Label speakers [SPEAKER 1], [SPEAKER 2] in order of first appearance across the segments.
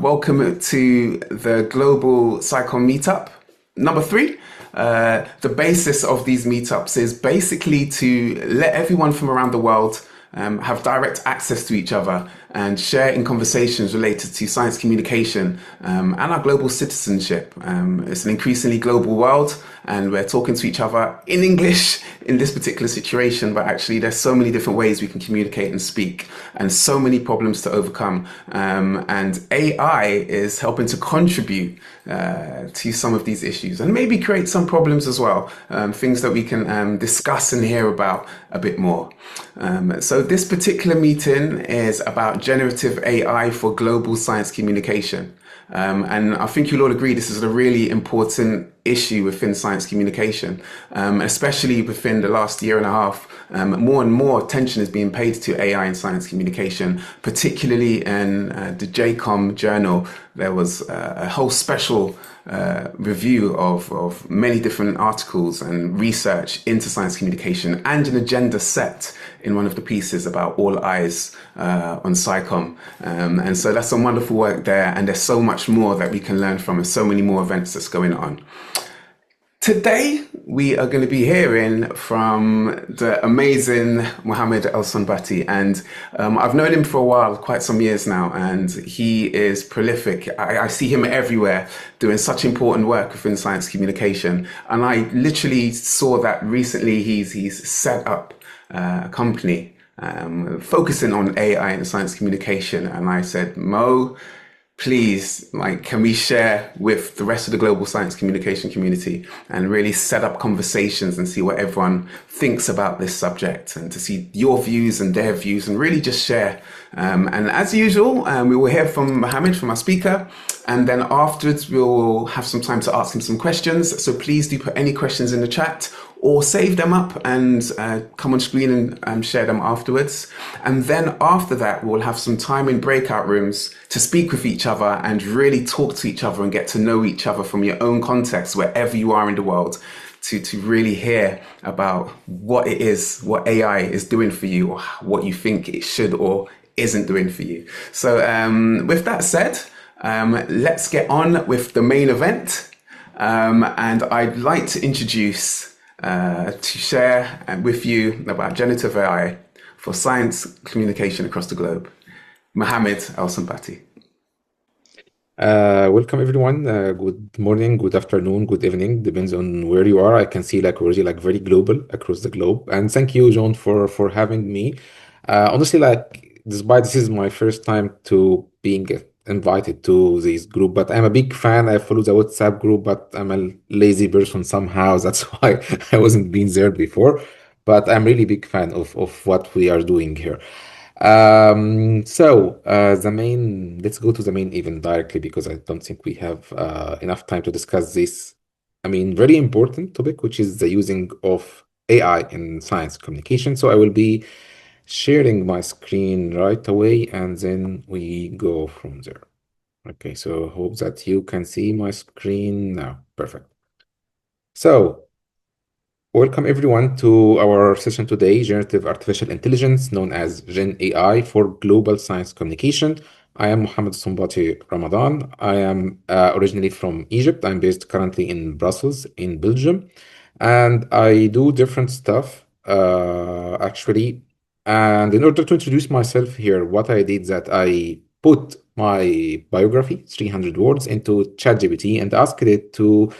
[SPEAKER 1] Welcome to the Global Scicomm meetup. Number three, the basis of these meetups is basically to let everyone from around the world have direct access to each other and share in conversations related to science communication and our global citizenship. It's an increasingly global world, and we're talking to each other in English in this particular situation, but actually there's so many different ways we can communicate and speak, and so many problems to overcome. And AI is helping to contribute to some of these issues and maybe create some problems as well, things that we can discuss and hear about a bit more. So this particular meeting is about generative AI for global science communication. And I think you'll all agree this is a really important issue within science communication, especially within the last year and a half. More and more attention is being paid to AI in science communication, particularly in the JCOM journal. There was a whole special review of many different articles and research into science communication, and an agenda set in one of the pieces about all eyes on SciComm. And so that's some wonderful work there, and there's so much more that we can learn from, and so many more events that's going on. Today, we are going to be hearing from the amazing Mohamed Elsonbaty, and I've known him for a while, quite some years now, and he is prolific. I see him everywhere doing such important work within science communication, and I literally saw that recently he's set up a company focusing on AI and science communication, and I said, Mo, please, can we share with the rest of the global science communication community and really set up conversations and see what everyone thinks about this subject, and to see your views and their views, and really just share. And as usual, we will hear from Mohamed, from our speaker, and then afterwards we'll have some time to ask him some questions. So please do put any questions in the chat, or save them up and come on screen and share them afterwards. And then after that, we'll have some time in breakout rooms to speak with each other and really talk to each other and get to know each other from your own context, wherever you are in the world, to really hear about what it is, what AI is doing for you, or what you think it should or isn't doing for you. So with that said, let's get on with the main event. And I'd like to introduce to share with you about generative AI for science communication across the globe, Mohamed Elsonbaty.
[SPEAKER 2] Welcome everyone. Good morning, good afternoon, good evening, depends on where you are. I can see already very global across the globe. And thank you, John, for having me. Honestly, despite this is my first time to being invited to this group, but I'm a big fan. I follow the WhatsApp group, but I'm a lazy person somehow. That's why I wasn't being there before. But I'm really big fan of what we are doing here. Let's go to the main event directly, because I don't think we have enough time to discuss this. Very important topic, which is the using of AI in science communication. So I will be sharing my screen right away, and then we go from there. Okay, so hope that you can see my screen now. Perfect. So welcome everyone to our session today, Generative Artificial Intelligence, known as GenAI for global science communication. I am Mohamed Elsonbaty Ramadan. I am originally from Egypt. I'm based currently in Brussels, in Belgium, and I do different stuff, actually. And in order to introduce myself here, what I did that I put my biography, 300 words, into ChatGPT and asked it to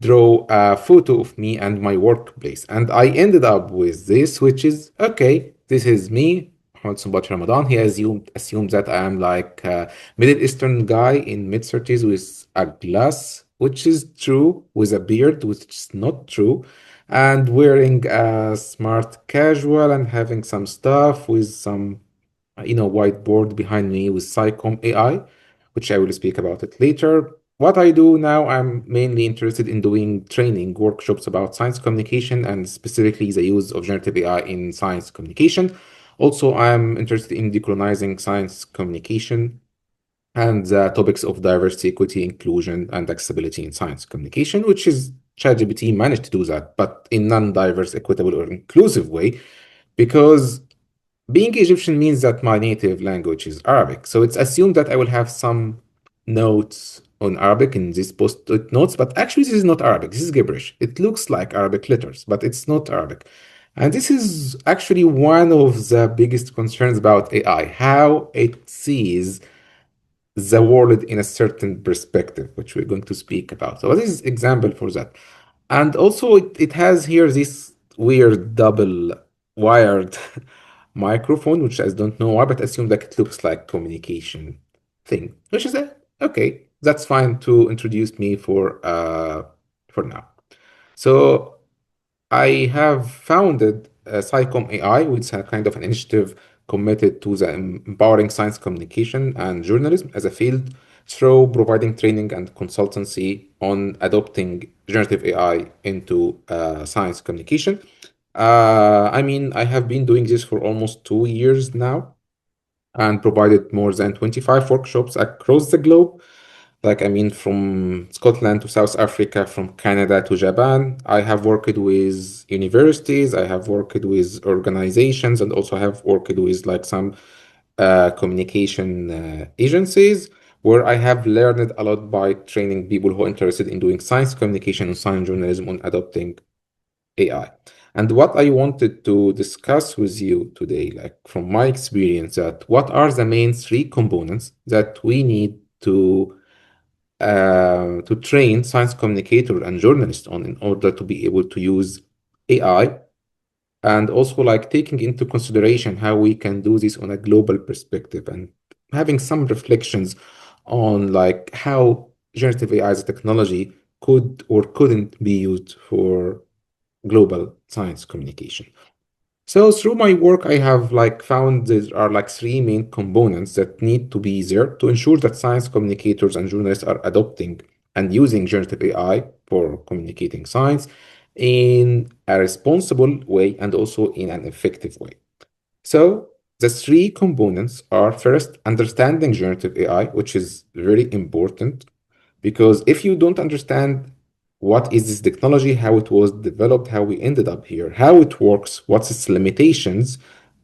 [SPEAKER 2] draw a photo of me and my workplace. And I ended up with this, which is, okay, this is me, Mohamed Elsonbaty Ramadan. He assumed that I am like a Middle Eastern guy in mid-30s with a glass, which is true, with a beard, which is not true, and wearing a smart casual and having some stuff with some, whiteboard behind me with SciComm-AI, which I will speak about it later. What I do now, I'm mainly interested in doing training workshops about science communication, and specifically the use of generative AI in science communication. Also, I'm interested in decolonizing science communication and the topics of diversity, equity, inclusion, and accessibility in science communication, which is ChatGPT managed to do that, but in non-diverse, equitable, or inclusive way, because being Egyptian means that my native language is Arabic. So it's assumed that I will have some notes on Arabic in these post-it notes, but actually this is not Arabic. This is gibberish. It looks like Arabic letters, but it's not Arabic. And this is actually one of the biggest concerns about AI, how it sees the world in a certain perspective, which we're going to speak about. So this is example for that. And also it has here this weird double wired microphone, which I don't know why, but assume that it looks like communication thing, which is okay, that's fine to introduce me for now. So I have founded SciComm-AI, which is a kind of an initiative committed to the empowering science communication and journalism as a field through providing training and consultancy on adopting generative AI into science communication. I mean, I have been doing this for almost 2 years now and provided more than 25 workshops across the globe. Like, I mean, from Scotland to South Africa, from Canada to Japan. I have worked with universities, I have worked with organizations, and also have worked with like some communication agencies where I have learned a lot by training people who are interested in doing science communication and science journalism on adopting AI. And what I wanted to discuss with you today, like from my experience, that what are the main three components that we need to train science communicator and journalists on in order to be able to use AI, and also like taking into consideration how we can do this on a global perspective and having some reflections on like how generative AI as a technology could or couldn't be used for global science communication. So through my work, I have like found there are like three main components that need to be there to ensure that science communicators and journalists are adopting and using generative AI for communicating science in a responsible way and also in an effective way. So the three components are first, understanding generative AI, which is very important because if you don't understand what is this technology, how it was developed, how we ended up here, how it works, what's its limitations,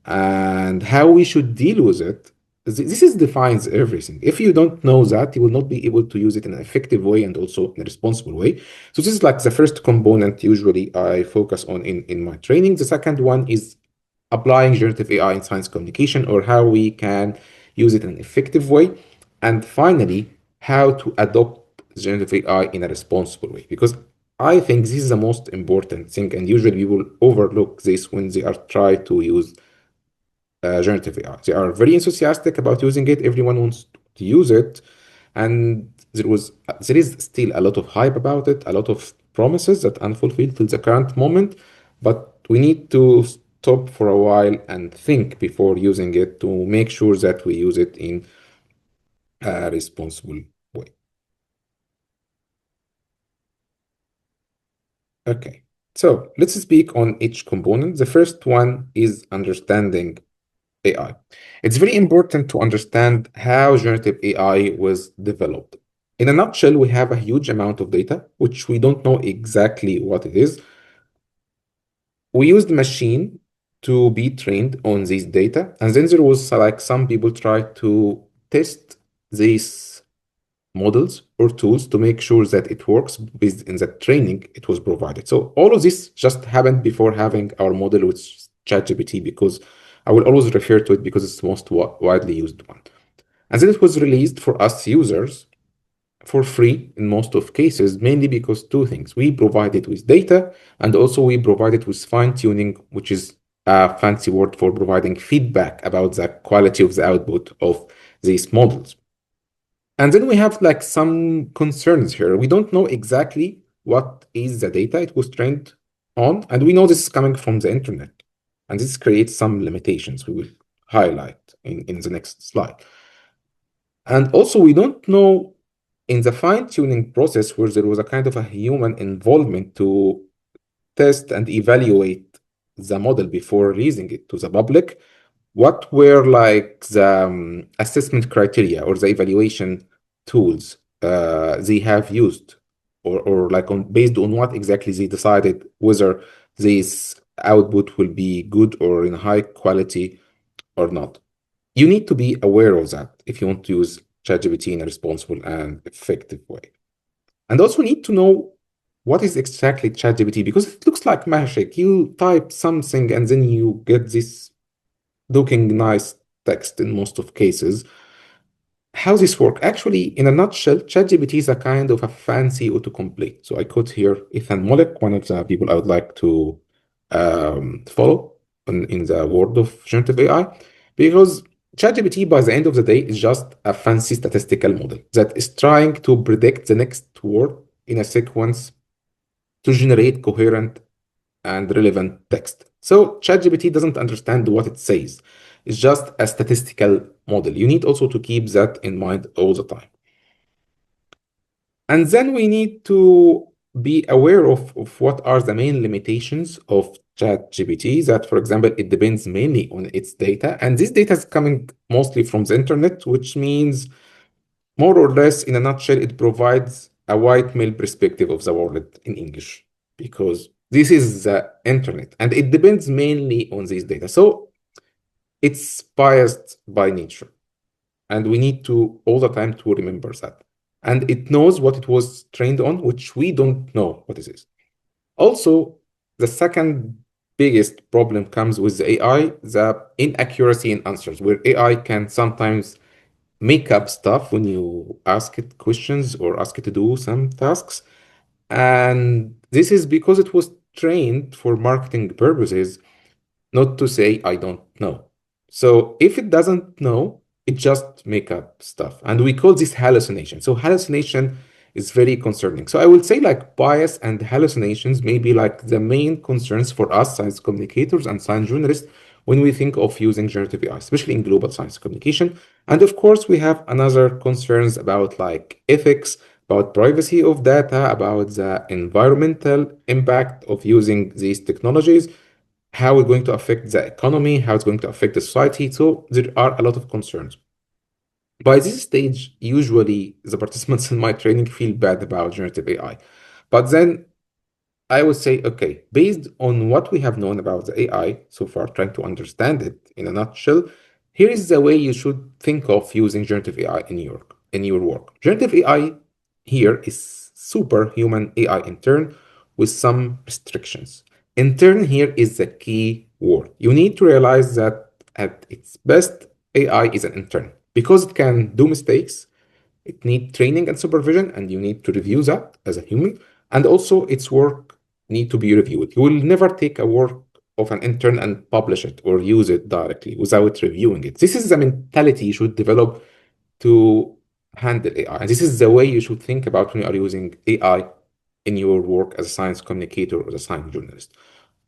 [SPEAKER 2] and how we should deal with it, this is defines everything. If you don't know that, you will not be able to use it in an effective way and also in a responsible way. So this is like the first component usually I focus on in my training. The second one is applying generative AI in science communication or how we can use it in an effective way. And finally, how to adopt generative AI in a responsible way. Because I think this is the most important thing, and usually people overlook this when they are trying to use generative AI. They are very enthusiastic about using it. Everyone wants to use it, and there is still a lot of hype about it, a lot of promises that unfulfilled till the current moment. But we need to stop for a while and think before using it to make sure that we use it in a responsible way. Okay, so let's speak on each component. The first one is understanding AI. It's very important to understand how generative AI was developed. In a nutshell, we have a huge amount of data, which we don't know exactly what it is. We used machine to be trained on this data, and then there was like some people try to test these models or tools to make sure that it works based in the training it was provided. So all of this just happened before having our model with ChatGPT, because I will always refer to it because it's the most widely used one. And then it was released for us users for free in most of cases, mainly because two things. We provide it with data, and also we provide it with fine-tuning, which is a fancy word for providing feedback about the quality of the output of these models. And then we have like some concerns here. We don't know exactly what is the data it was trained on, and we know this is coming from the internet. And this creates some limitations we will highlight in the next slide. And also, we don't know in the fine-tuning process where there was a kind of a human involvement to test and evaluate the model before releasing it to the public, what were like the assessment criteria or the evaluation tools they have used, or like based on what exactly they decided whether this output will be good or in high quality or not. You need to be aware of that if you want to use ChatGPT in a responsible and effective way. And also need to know what is exactly ChatGPT, because it looks like magic. You type something and then you get this looking nice text in most of cases. How this work? Actually, in a nutshell, ChatGPT is a kind of a fancy autocomplete. So I quote here Ethan Mollick, one of the people I would like to follow in the world of generative AI, because ChatGPT, by the end of the day, is just a fancy statistical model that is trying to predict the next word in a sequence to generate coherent and relevant text. So ChatGPT doesn't understand what it says. It's just a statistical model. You need also to keep that in mind all the time. And then we need to be aware of what are the main limitations of ChatGPT, that, for example, it depends mainly on its data. And this data is coming mostly from the internet, which means more or less, in a nutshell, it provides a white male perspective of the world in English, because this is the internet and it depends mainly on this data. So it's biased by nature. And we need to all the time to remember that. And it knows what it was trained on, which we don't know what it is. Also, the second biggest problem comes with the AI, the inaccuracy in answers, where AI can sometimes make up stuff when you ask it questions or ask it to do some tasks. And this is because it was trained for marketing purposes, not to say I don't know. So if it doesn't know, it just make up stuff. And we call this hallucination. So hallucination is very concerning. So I would say like bias and hallucinations may be like the main concerns for us science communicators and science journalists when we think of using generative AI, especially in global science communication. And of course, we have another concerns about like ethics, about privacy of data, about the environmental impact of using these technologies, how it's going to affect the economy, how it's going to affect the society. So there are a lot of concerns. By this stage, usually the participants in my training feel bad about generative AI. But then I would say, okay, based on what we have known about the AI so far, trying to understand it in a nutshell, here is the way you should think of using generative AI in your work. Generative AI here is superhuman AI intern with some restrictions. Intern here is the key word. You need to realize that at its best, AI is an intern because it can do mistakes, it needs training and supervision, and you need to review that as a human. And also, its work need to be reviewed. You will never take a work of an intern and publish it or use it directly without reviewing it. This is the mentality you should develop to handle AI. And this is the way you should think about when you are using AI in your work as a science communicator or a science journalist.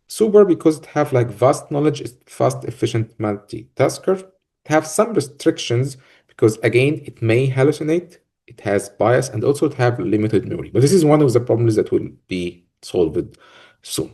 [SPEAKER 2] Super because it have like vast knowledge, it's fast, efficient multitasker. It have some restrictions because again, it may hallucinate, it has bias, and also it have limited memory. But this is one of the problems that will be solved soon.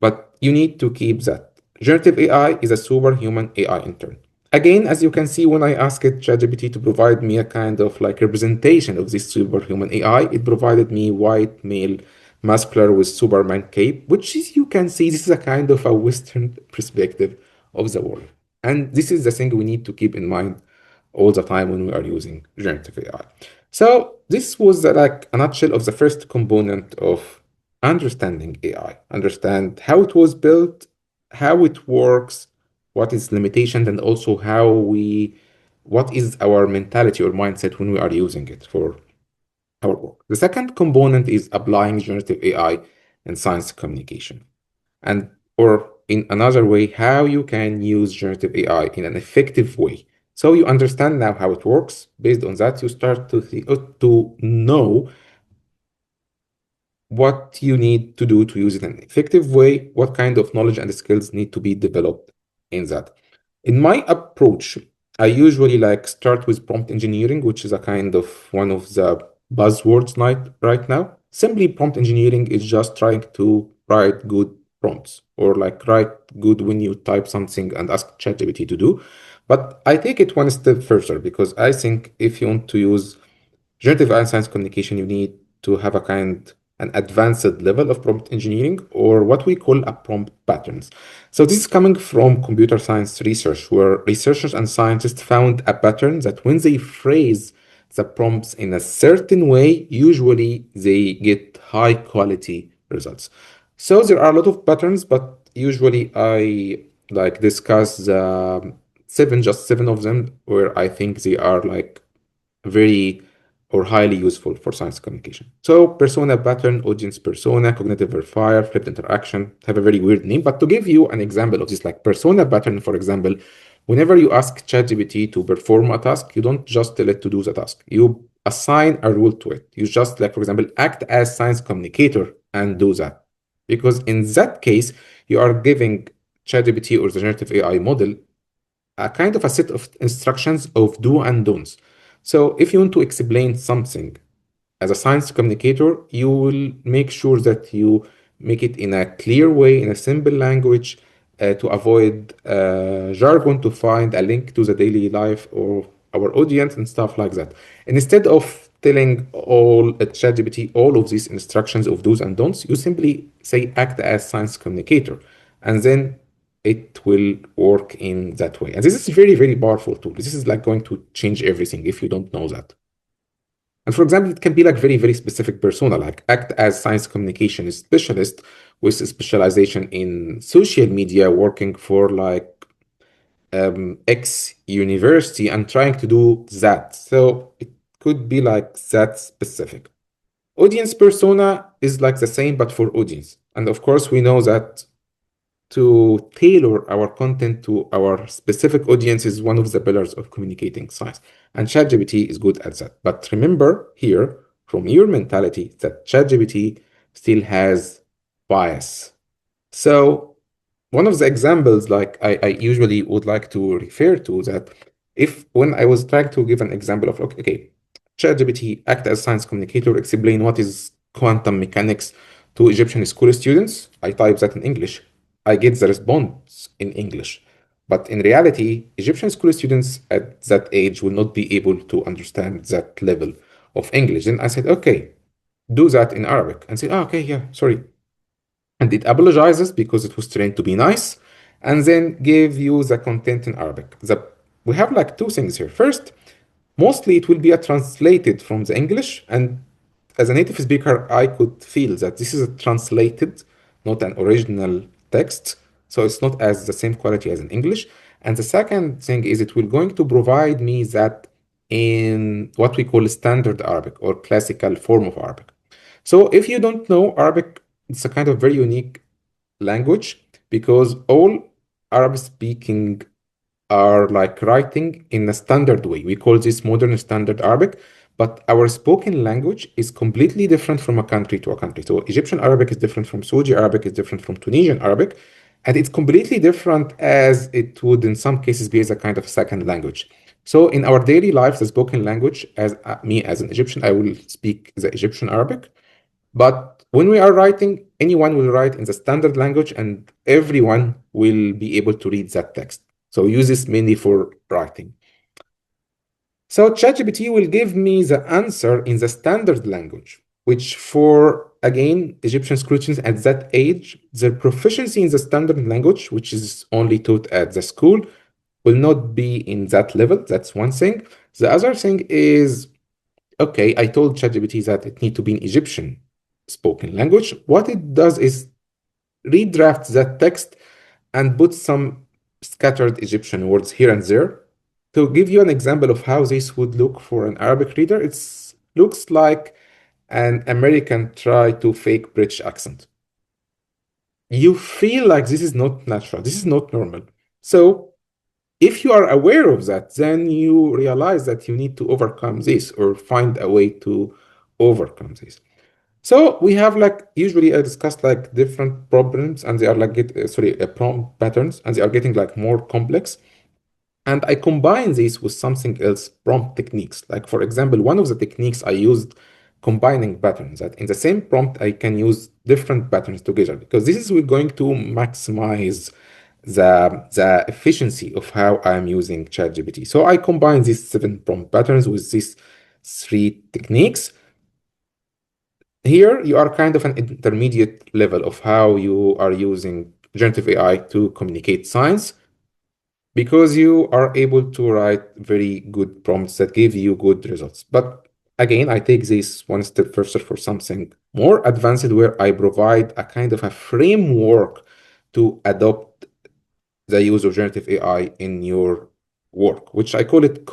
[SPEAKER 2] But you need to keep that. Generative AI is a superhuman AI intern. Again, as you can see, when I asked ChatGPT to provide me a kind of like representation of this superhuman AI, it provided me white male muscular with Superman cape, which is, you can see, this is a kind of a Western perspective of the world. And this is the thing we need to keep in mind all the time when we are using generative AI. So this was like a nutshell of the first component of understanding AI, understand how it was built, how it works, what is limitations, and also what is our mentality or mindset when we are using it for our work. The second component is applying generative AI in science communication. And or in another way, how you can use generative AI in an effective way. So you understand now how it works. Based on that, you start to know what you need to do to use it in an effective way, what kind of knowledge and skills need to be developed in that. In my approach, I usually like start with prompt engineering, which is a kind of one of the buzzwords right now. Simply prompt engineering is just trying to write good prompts or like write good when you type something and ask ChatGPT to do. But I take it one step further because I think if you want to use generative AI science communication, you need to have an advanced level of prompt engineering or what we call a prompt patterns. So this is coming from computer science research, where researchers and scientists found a pattern that when they phrase the prompts in a certain way, usually they get high quality results. So there are a lot of patterns, but usually I like discuss just seven of them, where I think they are like very or highly useful for science communication. So persona pattern, audience persona, cognitive verifier, flipped interaction have a very weird name. But to give you an example of this, like persona pattern, for example, whenever you ask ChatGPT to perform a task, you don't just tell it to do the task. You assign a rule to it. You just like, for example, act as science communicator and do that. Because in that case, you are giving ChatGPT or the generative AI model a kind of a set of instructions of do and don'ts. So if you want to explain something as a science communicator, you will make sure that you make it in a clear way, in a simple language, to avoid jargon, to find a link to the daily life of our audience and stuff like that. And instead of telling all ChatGPT all of these instructions of do's and don'ts, you simply say act as science communicator, and then it will work in that way. And this is very, very powerful tool. This is like going to change everything if you don't know that. And for example, it can be like very, very specific persona, like act as science communication specialist with a specialization in social media, working for like X university and trying to do that. So it could be like that specific. Audience persona is like the same, but for audience. And of course, we know that to tailor our content to our specific audience is one of the pillars of communicating science. And ChatGPT is good at that. But remember here, from your mentality, that ChatGPT still has bias. So one of the examples like I usually would like to refer to that, if when I was trying to give an example of okay, ChatGPT act as science communicator, explain what is quantum mechanics to Egyptian school students, I type that in English, I get the response in English. But in reality, Egyptian school students at that age will not be able to understand that level of English. Then I said, okay, do that in Arabic, and say, oh, okay, yeah, sorry, and it apologizes because it was trained to be nice, and then give you the content in Arabic. We have like two things here. First, mostly it will be a translated from the English, and as a native speaker, I could feel that this is a translated, not an original text, so it's not as the same quality as in English. And the second thing is it will going to provide me that in what we call standard Arabic or classical form of Arabic. So if you don't know Arabic, it's a kind of very unique language because all Arab speaking are like writing in a standard way. We call this modern standard Arabic, but our spoken language is completely different from a country to a country. So Egyptian Arabic is different from Saudi Arabic, is different from Tunisian Arabic, and it's completely different as it would in some cases be as a kind of second language. So in our daily lives, the spoken language, as me as an Egyptian, I will speak the Egyptian Arabic. But when we are writing, anyone will write in the standard language and everyone will be able to read that text. So use this mainly for writing. So ChatGPT will give me the answer in the standard language, which for, again, Egyptian students at that age, their proficiency in the standard language, which is only taught at the school, will not be in that level. That's one thing. The other thing is, okay, I told ChatGPT that it need to be in Egyptian spoken language. What it does is redraft that text and put some scattered Egyptian words here and there. To give you an example of how this would look for an Arabic reader, it looks like an American try to fake British accent. You feel like this is not natural, this is not normal. So if you are aware of that, then you realize that you need to overcome this or find a way to overcome this. So we have like usually I discussed like different problems and they are like prompt patterns and they are getting like more complex. And I combine this with something else, prompt techniques. Like for example, one of the techniques I used combining patterns that in the same prompt I can use different patterns together because this is going to maximize the efficiency of how I'm using ChatGPT. So I combine these seven prompt patterns with these three techniques. Here you are kind of an intermediate level of how you are using generative AI to communicate science. because you are able to write very good prompts that give you good results. But again, I take this one step further for something more advanced where I provide a kind of a framework to adopt the use of generative AI in your work, which I call it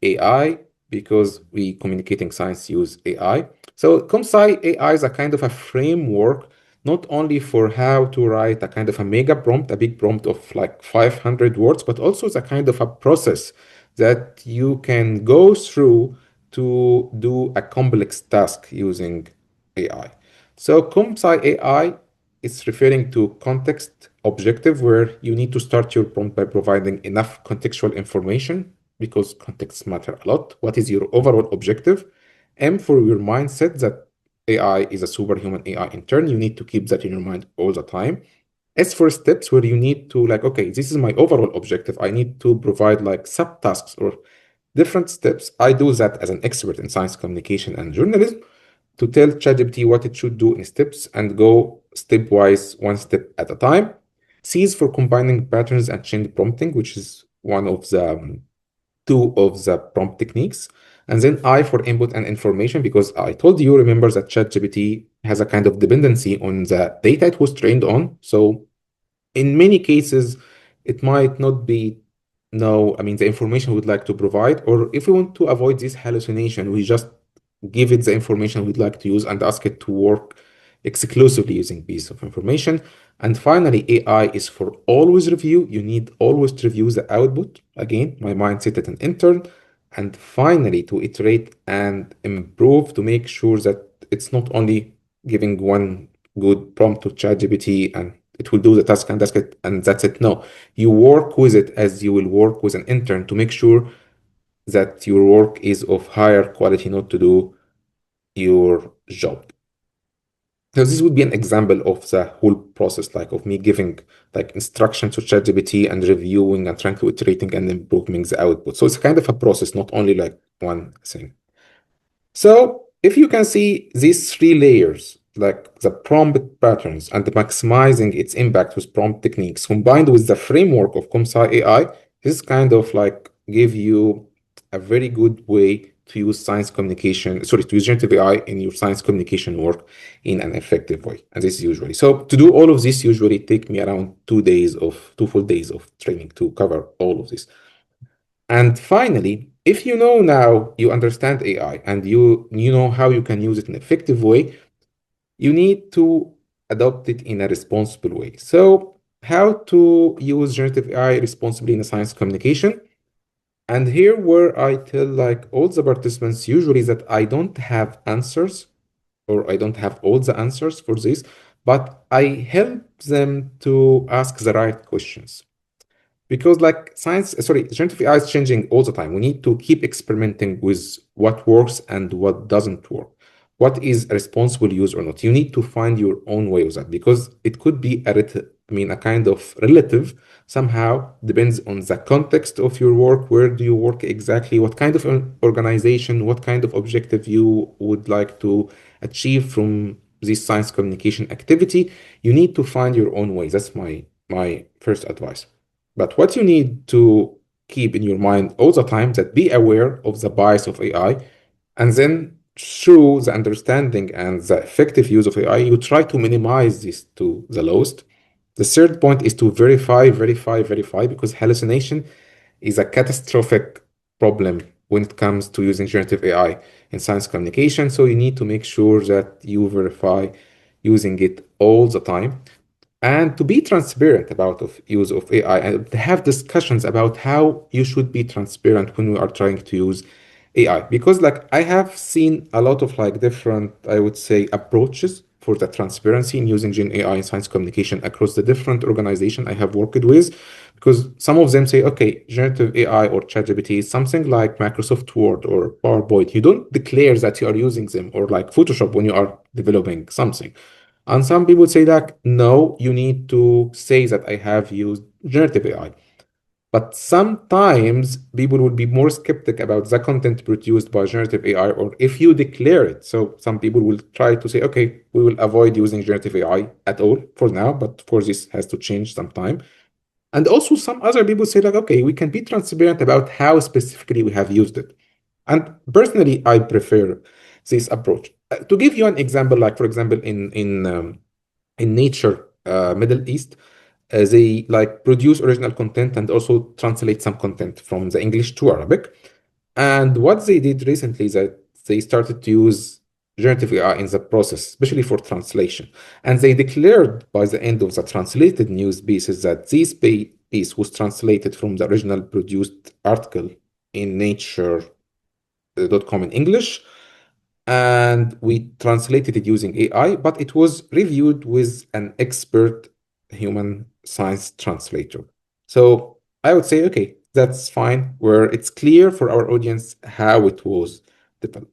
[SPEAKER 2] AI because we communicating science use AI. So AI is a kind of a framework not only for how to write a kind of a mega prompt, a big prompt of like 500 words, but also it's a kind of a process that you can go through to do a complex task using AI. So AI is referring to context objective, where you need to start your prompt by providing enough contextual information because contexts matter a lot. What is your overall objective? M for your mindset that AI is a superhuman AI intern. You need to keep that in your mind all the time. S for steps, where you need to like, okay, this is my overall objective. I need to provide like subtasks or different steps. I do that as an expert in science communication and journalism to tell ChatGPT what it should do in steps and go stepwise, one step at a time. C is for combining patterns and chain prompting, which is one of the two of the prompt techniques. And then I for input and information, because I told you, remember that ChatGPT has a kind of dependency on the data it was trained on. So in many cases, it might not be no, I mean, the information we'd like to provide, or if we want to avoid this hallucination, we just give it the information we'd like to use and ask it to work exclusively using piece of information. And finally, AI is for always review. You need always to review the output. Again, my mindset at an intern. And finally, to iterate and improve to make sure that it's not only giving one good prompt to ChatGPT and it will do the task and that's it. No, you work with it as you will work with an intern to make sure that your work is of higher quality, not to do your job. So this would be an example of the whole process, like of me giving like instruction to ChatGPT and reviewing and trying to iterating and improving the output. So it's kind of a process, not only like one thing. So if you can see these three layers, like the prompt patterns and maximizing its impact with prompt techniques combined with the framework of ComSci AI, this kind of like give you a very good way to use science communication, sorry, to use generative AI in your science communication work in an effective way. And this is usually. So to do all of this usually take me around 2 full days of training to cover all of this. And finally, if you know now you understand AI and you know how you can use it in an effective way, you need to adopt it in a responsible way. So how to use generative AI responsibly in a science communication? And here where I tell like all the participants usually that I don't have answers or I don't have all the answers for this, but I help them to ask the right questions. Because like generative AI is changing all the time. We need to keep experimenting with what works and what doesn't work. What is a responsible use or not? You need to find your own way of that because it could be a kind of relative somehow depends on the context of your work. Where do you work exactly? What kind of an organization, what kind of objective you would like to achieve from this science communication activity? You need to find your own way. That's my first advice. But what you need to keep in your mind all the time that be aware of the bias of AI, and then through the understanding and the effective use of AI, you try to minimize this to the lowest. The third point is to verify, because hallucination is a catastrophic problem when it comes to using generative AI in science communication. So you need to make sure that you verify using it all the time and to be transparent about of use of AI and to have discussions about how you should be transparent when we are trying to use AI. Because like I have seen a lot of like different, I would say, approaches for the transparency in using Gen AI in science communication across the different organization I have worked with. Because some of them say, okay, generative AI or ChatGPT is something like Microsoft Word or PowerPoint. You don't declare that you are using them, or like Photoshop when you are developing something. And some people say that, no, you need to say that I have used generative AI. But sometimes people will be more skeptic about the content produced by generative AI or if you declare it. So some people will try to say, okay, we will avoid using generative AI at all for now, but of course this has to change sometime. And also some other people say like, okay, we can be transparent about how specifically we have used it. And personally, I prefer this approach. To give you an example, like for example, in Nature, Middle East, they like produce original content and also translate some content from the English to Arabic. And what they did recently is that they started to use generative AI in the process, especially for translation. And they declared by the end of the translated news pieces that this piece was translated from the original produced article in Nature.com in English, and we translated it using AI, but it was reviewed with an expert human science translator. So I would say, okay, that's fine, where it's clear for our audience how it was developed.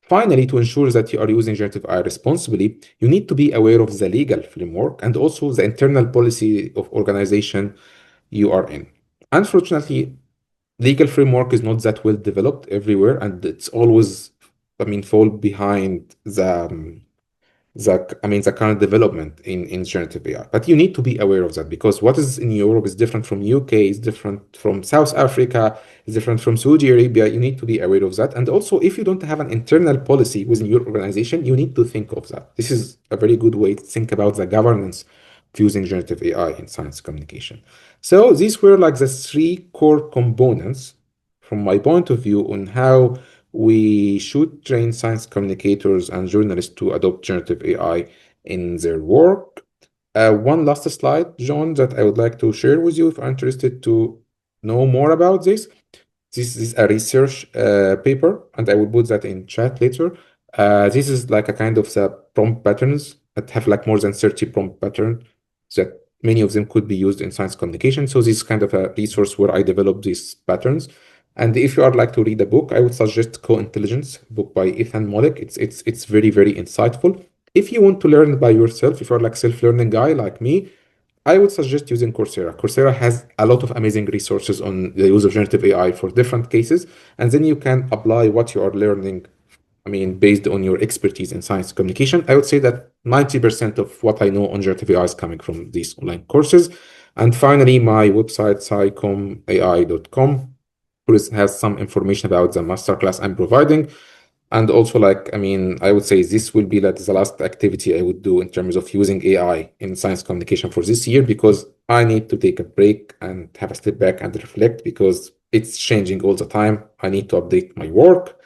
[SPEAKER 2] Finally, to ensure that you are using generative AI responsibly, you need to be aware of the legal framework and also the internal policy of organization you are in. Unfortunately, legal framework is not that well developed everywhere, and it's always, I mean, fall behind the current development in generative AI. But you need to be aware of that because what is in Europe is different from UK, is different from South Africa, is different from Saudi Arabia. You need to be aware of that. And also, if you don't have an internal policy within your organization, you need to think of that. This is a very good way to think about the governance of using generative AI in science communication. So these were like the three core components from my point of view on how we should train science communicators and journalists to adopt generative AI in their work. One last slide, John, that I would like to share with you if you're interested to know more about this. This is a research paper, and I will put that in chat later. This is like a kind of the prompt patterns that have like more than 30 prompt patterns that many of them could be used in science communication. So this is kind of a resource where I developed these patterns. And if you are like to read a book, I would suggest Co-Intelligence, book by Ethan Mollick. It's very, very insightful. If you want to learn by yourself, if you're like self-learning guy like me, I would suggest using Coursera. Coursera has a lot of amazing resources on the use of generative AI for different cases, and then you can apply what you are learning. I mean, based on your expertise in science communication, I would say that 90% of what I know on generative AI is coming from these online courses. And finally, my website, SciComm-AI.com, has some information about the masterclass I'm providing. And also, like, I mean, I would say this will be like the last activity I would do in terms of using AI in science communication for this year, because I need to take a break and have a step back and reflect because it's changing all the time. I need to update my work.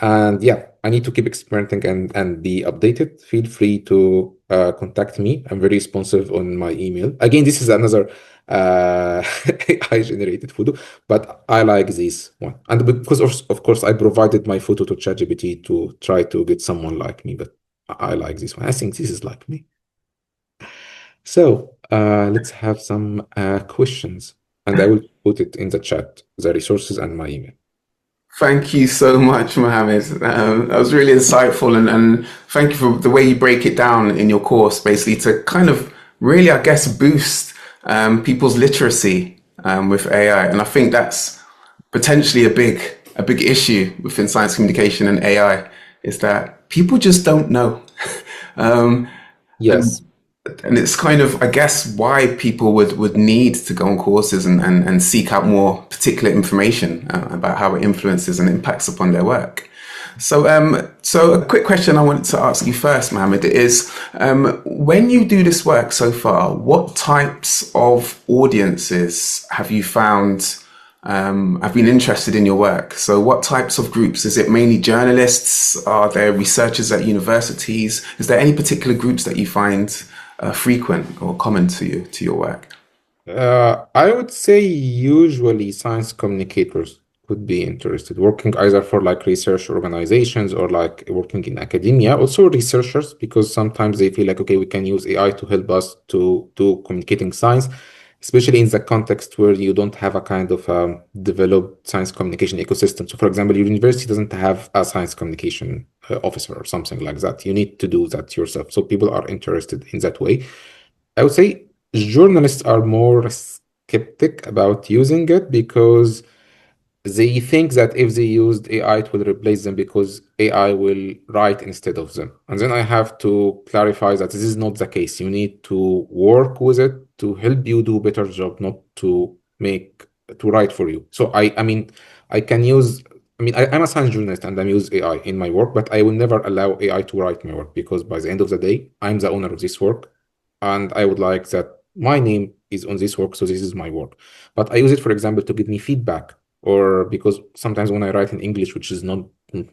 [SPEAKER 2] And yeah, I need to keep experimenting and be updated. Feel free to contact me. I'm very responsive on my email. Again, this is another AI generated photo, but I like this one. And because of course I provided my photo to ChatGPT to try to get someone like me, but I like this one. I think this is like me. So let's have some questions, and I will put it in the chat, the resources and my email.
[SPEAKER 1] Thank you so much, Mohammed. That was really insightful, and thank you for the way you break it down in your course, basically to kind of really, I guess, boost people's literacy with AI. And I think that's potentially a big issue within science communication and AI is that people just don't know. um,
[SPEAKER 2] Yes.
[SPEAKER 1] and it's kind of, I guess, why people would need to go on courses and seek out more particular information about how it influences and impacts upon their work. So a quick question I wanted to ask you first, Mohammed, is when you do this work so far, what types of audiences have you found have been interested in your work? So what types of groups? Is it mainly journalists? Are there researchers at universities? Is there any particular groups that you find frequent or common to your work?
[SPEAKER 2] I would say usually science communicators could be interested, working either for like research organizations or like working in academia. Also researchers, because sometimes they feel like, okay, we can use AI to help us to do communicating science, especially in the context where you don't have a kind of developed science communication ecosystem. So for example, your university doesn't have a science communication officer or something like that. You need to do that yourself. So people are interested in that way. I would say journalists are more skeptic about using it because they think that if they used AI, it will replace them because AI will write instead of them. And then I have to clarify that this is not the case. You need to work with it to help you do a better job, not to write for you. So I mean, I can use. I mean, I'm a science journalist and I use AI in my work, but I will never allow AI to write my work because by the end of the day, I'm the owner of this work, and I would like that my name is on this work, so this is my work. But I use it, for example, to give me feedback, or because sometimes when I write in English, which is not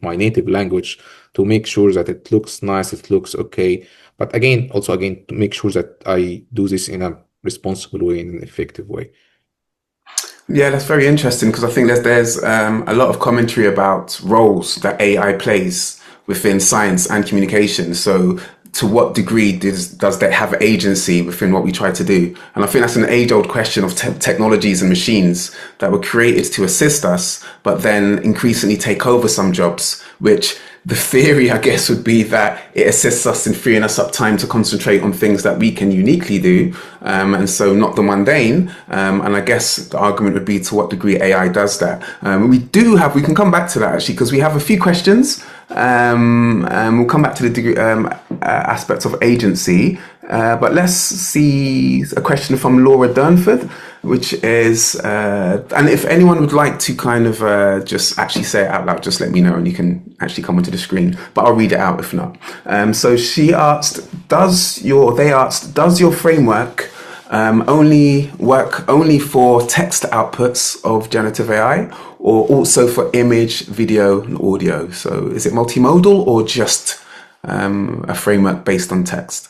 [SPEAKER 2] my native language, to make sure that it looks nice, it looks okay. But again, also again, to make sure that I do this in a responsible way, in an effective way.
[SPEAKER 1] Yeah, that's very interesting because I think there's a lot of commentary about roles that AI plays within science and communication. So, to what degree does that have agency within what we try to do? And I think that's an age-old question of technologies and machines that were created to assist us, but then increasingly take over some jobs, which the theory, I guess, would be that it assists us in freeing us up time to concentrate on things that we can uniquely do, and so not the mundane. And I guess the argument would be to what degree AI does that. We can come back to that actually, because we have a few questions. And we'll come back to the degree, aspects of agency. But let's see a question from Laura Durnford, which is, and if anyone would like to kind of just actually say it out loud, just let me know and you can actually come onto the screen, but I'll read it out if not. So she asked, does your framework only work only for text outputs of generative AI or also for image, video, and audio? So is it multimodal or just a framework based on text?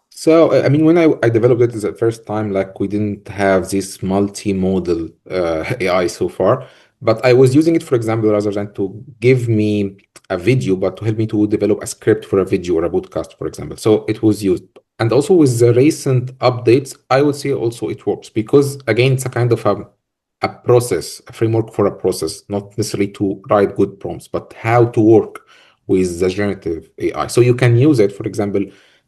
[SPEAKER 2] So, I mean, when I developed it the first time, like we didn't have this multimodal AI so far, but I was using it, for example, rather than to give me a video, but to help me to develop a script for a video or a podcast, for example. So it was used. And also with the recent updates, I would say also it works because, again, it's a kind of a process, a framework for a process, not necessarily to write good prompts, but how to work with the generative AI. So you can use it, for example,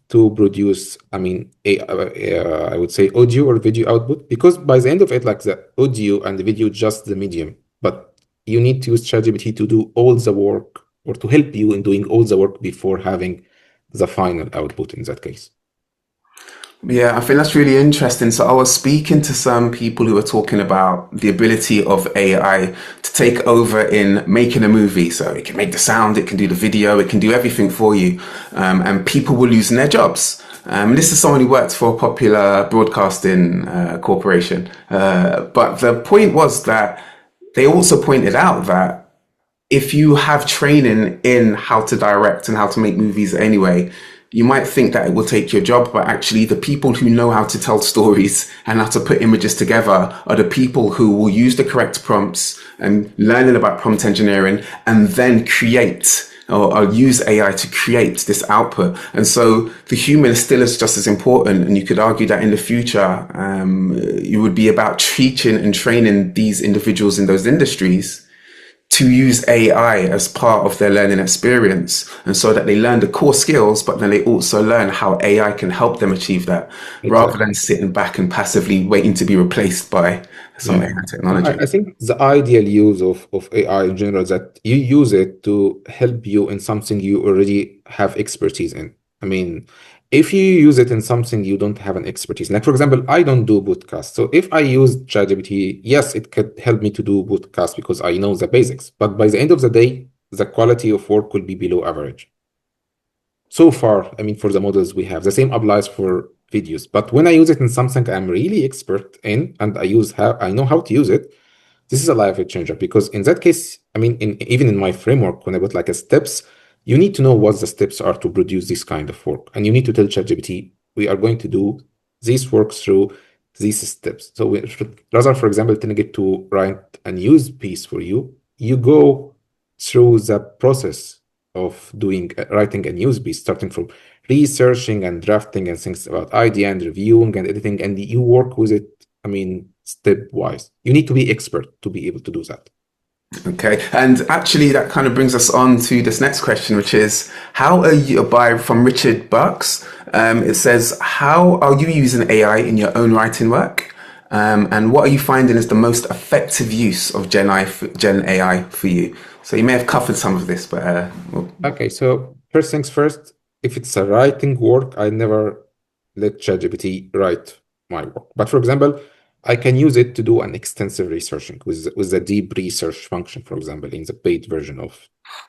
[SPEAKER 2] to produce, I mean, I would say audio or video output, because by the end of it, like the audio and the video, just the medium, but you need to use ChatGPT to do all the work or to help you in doing all the work before having the final output in that case.
[SPEAKER 1] Yeah, I think that's really interesting. So I was speaking to some people who were talking about the ability of AI to take over in making a movie. So it can make the sound, it can do the video, it can do everything for you. And people were losing their jobs. This is someone who worked for a popular broadcasting corporation. But the point was that they also pointed out that if you have training in how to direct and how to make movies anyway, you might think that it will take your job, but actually the people who know how to tell stories and how to put images together are the people who will use the correct prompts and learning about prompt engineering and then create or use AI to create this output. And so the human still is just as important. And you could argue that in the future, it would be about teaching and training these individuals in those industries to use AI as part of their learning experience. And so that they learn the core skills, but then they also learn how AI can help them achieve that rather than
[SPEAKER 2] Exactly.
[SPEAKER 1] sitting back and passively waiting to be replaced by some
[SPEAKER 2] Yeah.
[SPEAKER 1] AI
[SPEAKER 2] I
[SPEAKER 1] technology.
[SPEAKER 2] I think the ideal use of AI in general is that you use it to help you in something you already have expertise in. I mean, if you use it in something you don't have an expertise, like for example, I don't do podcasts. So if I use ChatGPT, yes, it could help me to do podcasts because I know the basics. But by the end of the day, the quality of work will be below average so far. I mean, for the models we have, the same applies for videos. But when I use it in something I'm really expert in and I know how to use it, this is a life changer because in that case, I mean, even in my framework, when I put like a steps, you need to know what the steps are to produce this kind of work, and you need to tell ChatGPT we are going to do this work through these steps. So rather, for example, telling it to write a news piece for you, you go through the process of doing writing a news piece, starting from researching and drafting and things about idea and reviewing and editing, and you work with it. I mean, stepwise. You need to be expert to be able to do that.
[SPEAKER 1] Okay, and actually that kind of brings us on to this next question, which is how are you, from Richard Bucks, it says, how are you using AI in your own writing work? And what are you finding is the most effective use of Gen AI for you? So you may have covered some of this, but
[SPEAKER 2] Okay, so first things first, if it's a writing work, I never let ChatGPT write. my work. But for example, I can use it to do an extensive researching with the deep research function, for example, in the paid version of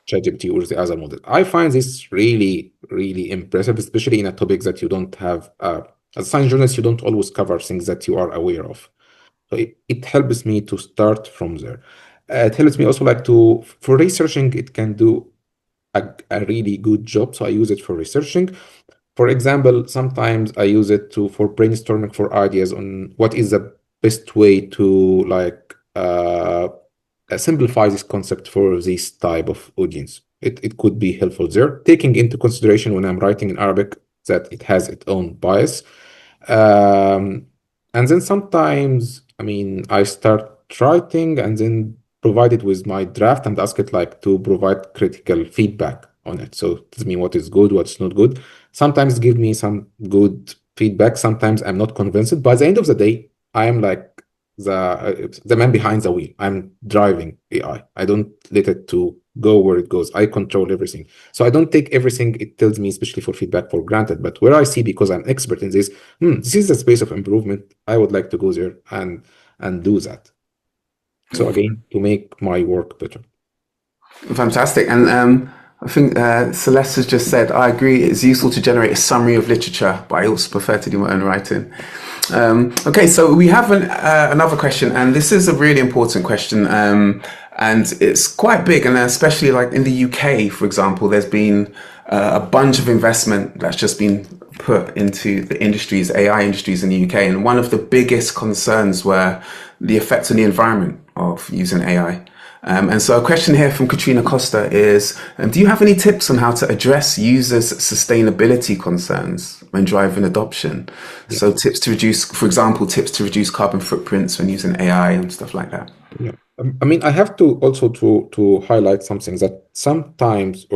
[SPEAKER 2] ChatGPT or the other model. I find this really, really impressive, especially in a topic that you don't have, as a science journalist, you don't always cover things that you are aware of. So it helps me to start from there. It helps me also like for researching, it can do a really good job. So I use it for researching. For example, sometimes I use it for brainstorming for ideas on what is the best way to simplify this concept for this type of audience. It could be helpful there, taking into consideration when I'm writing in Arabic that it has its own bias. Um, and then sometimes, I mean, I start writing and then provide it with my draft and ask it like to provide critical feedback on it. So tell me what is good, what's not good. Sometimes give me some good feedback. Sometimes I'm not convinced. By the end of the day, I am like the man behind the wheel. I'm driving AI. I don't let it to go where it goes. I control everything. So I don't take everything it tells me, especially for feedback, for granted. But where I see, because I'm expert in this, this is a space of improvement. I would like to go there and do that. So again, to make my work better.
[SPEAKER 1] Fantastic. And I think Celeste has just said, I agree, it's useful to generate a summary of literature, but I also prefer to do my own writing. Okay, so we have another question, and this is a really important question, and it's quite big, and especially like in the UK, for example, there's been a bunch of investment that's just been put into the industries, AI industries in the UK, and one of the biggest concerns were the effects on the environment of using AI. And so a question here from Katrina Costa is, do you have any tips on how to address users' sustainability concerns when driving adoption? Yeah. So tips to reduce, for example, tips to reduce carbon footprints when using AI and stuff like that.
[SPEAKER 2] Yeah. I mean, I have to also to highlight something that sometimes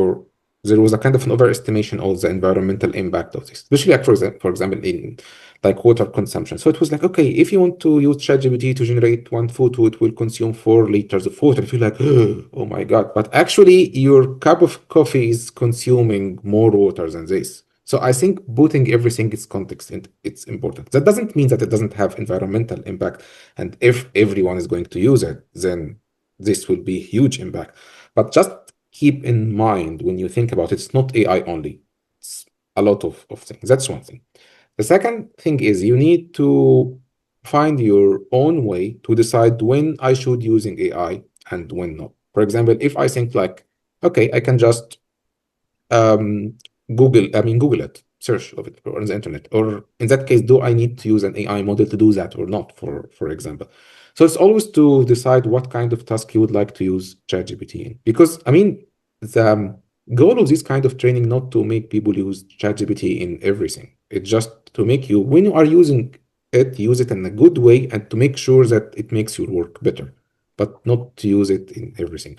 [SPEAKER 2] there was a kind of an overestimation of the environmental impact of this, especially like for example, in like water consumption. So it was like, okay, if you want to use ChatGPT to generate one photo, it will consume 4 liters of water. I feel like, oh my God. But actually, your cup of coffee is consuming more water than this. So I think putting everything in context, it's important. That doesn't mean that it doesn't have environmental impact. And if everyone is going to use it, then this will be huge impact. But just keep in mind when you think about it, it's not AI only. It's a lot of things. That's one thing. The second thing is you need to find your own way to decide when I should using AI and when not. For example, if I think like, okay, I can just Google it, search of it or on the internet, or in that case, do I need to use an AI model to do that or not, for example? So it's always to decide what kind of task you would like to use ChatGPT in. Because I mean, the goal of this kind of training not to make people use ChatGPT in everything. It's just to make you, when you are using it, use it in a good way and to make sure that it makes your work better, but not to use it in everything.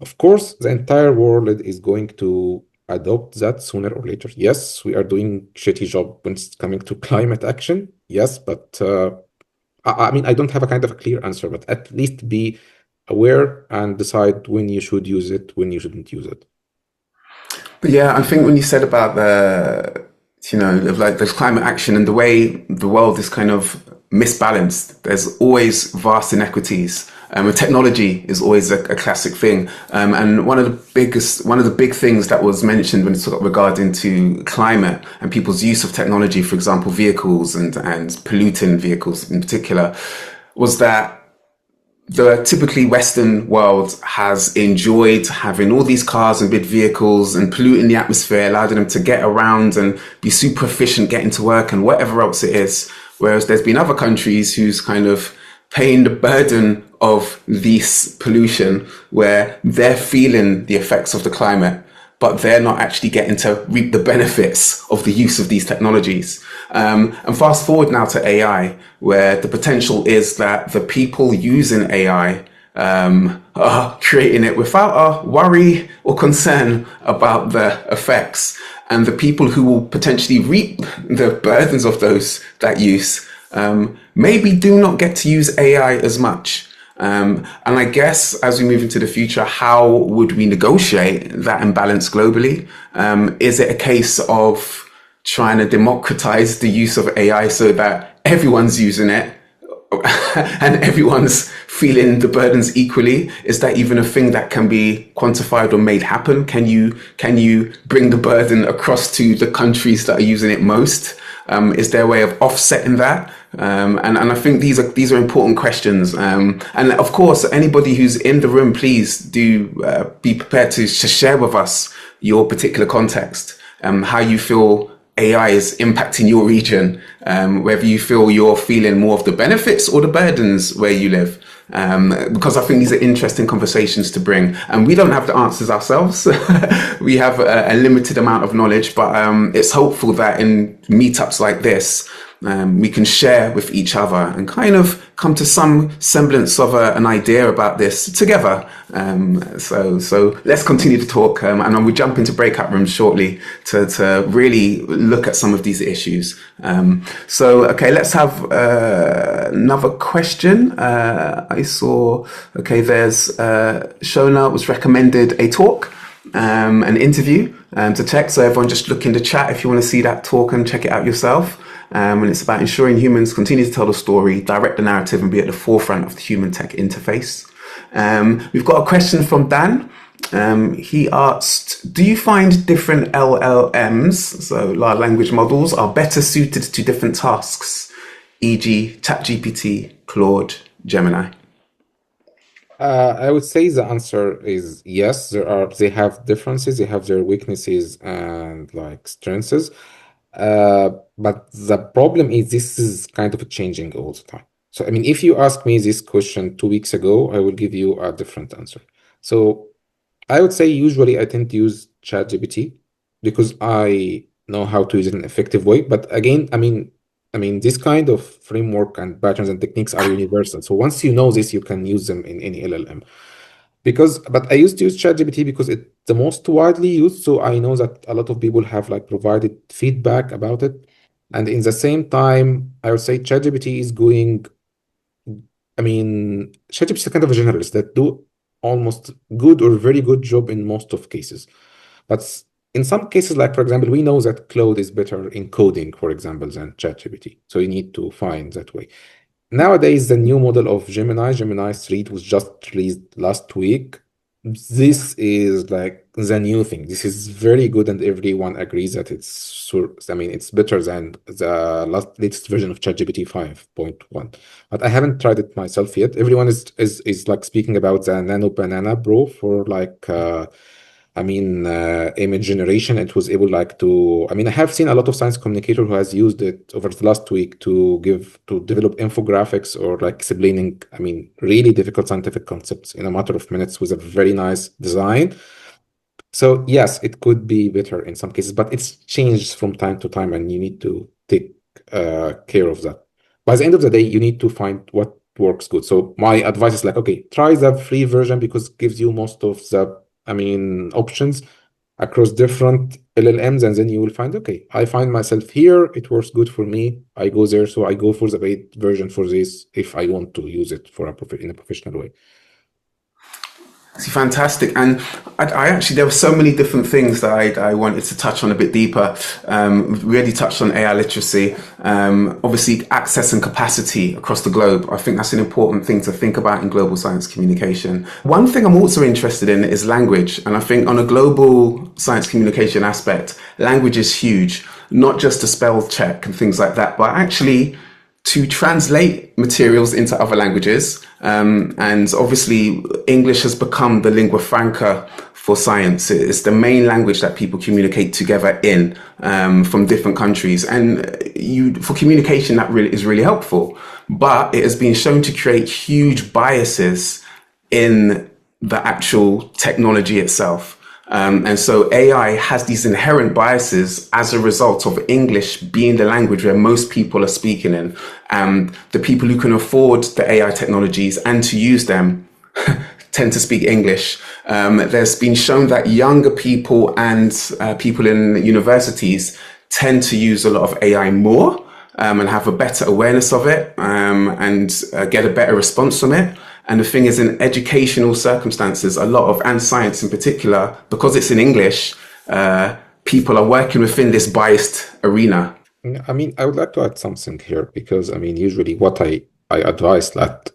[SPEAKER 2] Of course, the entire world is going to adopt that sooner or later. Yes, we are doing shitty job when it's coming to climate action. Yes, but I mean, I don't have a kind of a clear answer, but at least be aware and decide when you should use it, when you shouldn't use it.
[SPEAKER 1] But yeah, I think when you said about like the climate action and the way the world is kind of misbalanced, there's always vast inequities. And technology is always a classic thing. And one of the big things that was mentioned when it's regarding to climate and people's use of technology, for example, vehicles and polluting vehicles in particular, was that the typically Western world has enjoyed having all these cars and big vehicles and polluting the atmosphere, allowing them to get around and be super efficient getting to work and whatever else it is. Whereas there's been other countries who's kind of paying the burden of this pollution where they're feeling the effects of the climate, but they're not actually getting to reap the benefits of the use of these technologies. And fast forward now to AI, where the potential is that the people using AI are creating it without a worry or concern about the effects. And the people who will potentially reap the burdens of that use maybe do not get to use AI as much. And I guess as we move into the future, how would we negotiate that imbalance globally? Is it a case of trying to democratize the use of AI so that everyone's using it and everyone's feeling the burdens equally? Is that even a thing that can be quantified or made happen? Can you bring the burden across to the countries that are using it most? Is there a way of offsetting that? And I think these are important questions. And of course, anybody who's in the room, please do be prepared to share with us your particular context, how you feel AI is impacting your region, whether you feel you're feeling more of the benefits or the burdens where you live. Because I think these are interesting conversations to bring. And we don't have the answers ourselves. We have a limited amount of knowledge, but it's hopeful that in meetups like this, we can share with each other and kind of come to some semblance of an idea about this together. So let's continue to talk, and we'll jump into breakout rooms shortly to really look at some of these issues. Okay, let's have another question. I saw, okay, there's Shona was recommended a talk, an interview to check. So everyone just look in the chat if you want to see that talk and check it out yourself. And it's about ensuring humans continue to tell the story, direct the narrative, and be at the forefront of the human-tech interface. We've got a question from Dan. He asked, do you find different LLMs, so large language models, are better suited to different tasks, e.g. ChatGPT, Claude, Gemini?
[SPEAKER 2] I would say the answer is yes. They have differences, they have their weaknesses and like strengths. But the problem is this is kind of changing all the time. So, I mean, if you ask me this question 2 weeks ago, I will give you a different answer. So I would say usually I tend to use ChatGPT because I know how to use it in an effective way. But again, I mean, this kind of framework and patterns and techniques are universal. So once you know this, you can use them in any LLM. But I used to use ChatGPT because it's the most widely used. So I know that a lot of people have like provided feedback about it. And in the same time, I would say ChatGPT is going, I mean, ChatGPT is kind of a generalist that do almost good or very good job in most of cases. But in some cases, like for example, we know that Claude is better in coding, for example, than ChatGPT. So you need to find that way. Nowadays, the new model of Gemini 3 was just released last week. This is like the new thing. This is very good, and everyone agrees that it's better than the latest version of ChatGPT 5.1. But I haven't tried it myself yet. Everyone is like speaking about the Nano Banana Pro for like image generation. It was able like to, I have seen a lot of science communicator who has used it over the last week to develop infographics or like explaining, really difficult scientific concepts in a matter of minutes with a very nice design. So yes, it could be better in some cases, but it's changed from time to time and you need to take care of that. By the end of the day, you need to find what works good. So my advice is like, okay, try the free version because it gives you most of the options across different LLMs, and then you will find, okay, I find myself here, it works good for me, I go there, so I go for the paid version for this if I want to use it for in a professional way.
[SPEAKER 1] Fantastic. And I actually, there were so many different things that I wanted to touch on a bit deeper. Really touched on AI literacy, obviously access and capacity across the globe. I think that's an important thing to think about in global science communication. One thing I'm also interested in is language. And I think on a global science communication aspect, language is huge, not just to spell check and things like that, but actually to translate materials into other languages. And obviously English has become the lingua franca for science. It's the main language that people communicate together in, from different countries. And for communication, that really is really helpful. But it has been shown to create huge biases in the actual technology itself. And so AI has these inherent biases as a result of English being the language where most people are speaking in. The people who can afford the AI technologies and to use them tend to speak English. There's been shown that younger people and people in universities tend to use a lot of AI more and have a better awareness of it and get a better response from it. And the thing is, in educational circumstances, a lot of, and science in particular, because it's in English, people are working within this biased arena.
[SPEAKER 2] I mean, I would like to add something here because I mean, usually what I advise that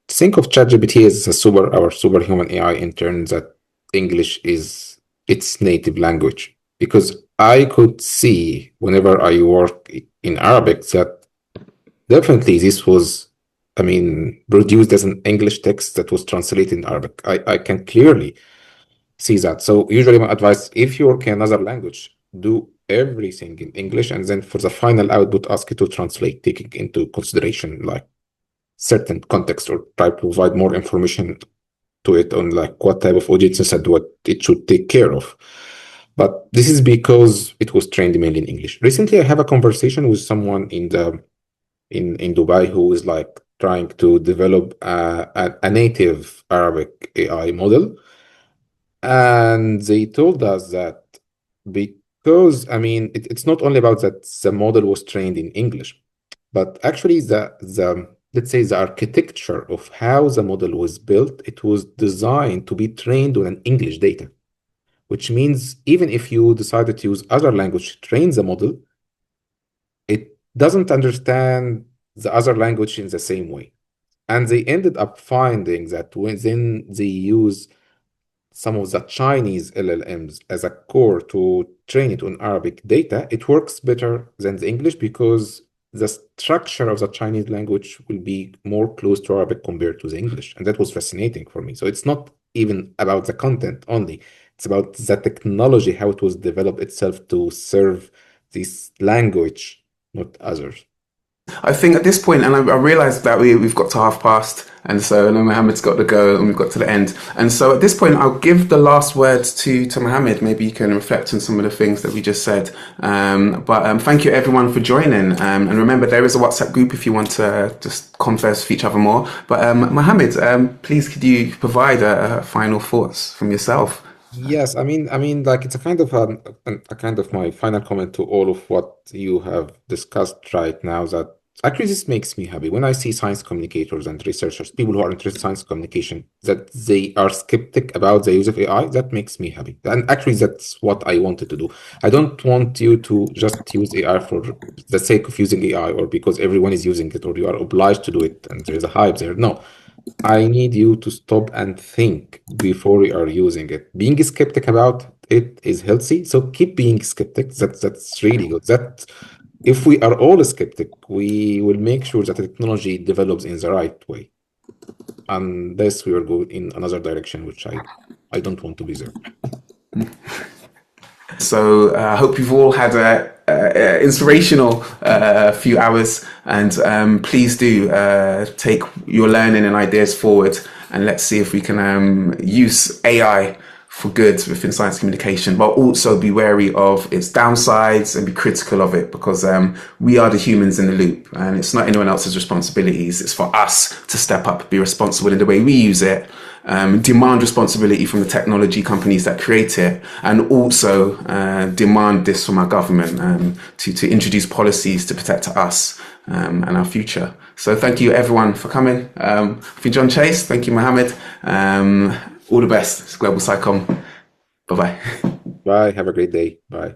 [SPEAKER 2] think of ChatGPT as a our superhuman AI in terms that English is its native language. Because I could see whenever I work in Arabic that definitely this was, I mean, produced as an English text that was translated in Arabic. I can clearly see that. So usually my advice, if you work in another language, do everything in English, and then for the final output, ask it to translate, taking into consideration like certain context, or try to provide more information to it on like what type of audiences and what it should take care of. But this is because it was trained mainly in English. Recently, I have a conversation with someone in Dubai who is like trying to develop a native Arabic AI model, and they told us that because, I mean, it's not only about that the model was trained in English, but actually the let's say the architecture of how the model was built, it was designed to be trained on an English data, which means even if you decided to use other language to train the model, it doesn't understand the other language in the same way. And they ended up finding that when then they use some of the Chinese LLMs as a core to train it on Arabic data, it works better than the English because the structure of the Chinese language will be more close to Arabic compared to the English. And that was fascinating for me. So it's not even about the content only, it's about the technology, how it was developed itself to serve this language, not others.
[SPEAKER 1] I think at this point, and I realized that we've got to half past, and so I know Mohammed's got to go, and we've got to the end. And so at this point, I'll give the last words to Mohammed. Maybe you can reflect on some of the things that we just said. But thank you everyone for joining. And remember, there is a WhatsApp group if you want to just converse with each other more. But Mohammed, please could you provide final thoughts from yourself?
[SPEAKER 2] Yes, like it's a kind of a kind of my final comment to all of what you have discussed right now. That actually this makes me happy when I see science communicators and researchers, people who are interested in science communication, that they are skeptic about the use of AI. That makes me happy, and actually that's what I wanted to do. I don't want you to just use AI for the sake of using AI, or because everyone is using it, or you are obliged to do it, and there is a hype there. No, I need you to stop and think before you are using it. Being skeptic about it is healthy, so keep being skeptic. That's really good. That if we are all skeptic, we will make sure that the technology develops in the right way. Unless we are going in another direction, which I don't want to be there.
[SPEAKER 1] So I hope you've all had a inspirational few hours, and please do take your learning and ideas forward, and let's see if we can use AI for good within science communication, but also be wary of its downsides and be critical of it, because we are the humans in the loop, and it's not anyone else's responsibilities. It's for us to step up, be responsible in the way we use it, demand responsibility from the technology companies that create it, and also demand this from our government to introduce policies to protect us and our future. So thank you everyone for coming. For John Chase, thank you Mohammed. All the best. It's Global Scicomm. Bye bye.
[SPEAKER 2] Bye. Have a great day. Bye.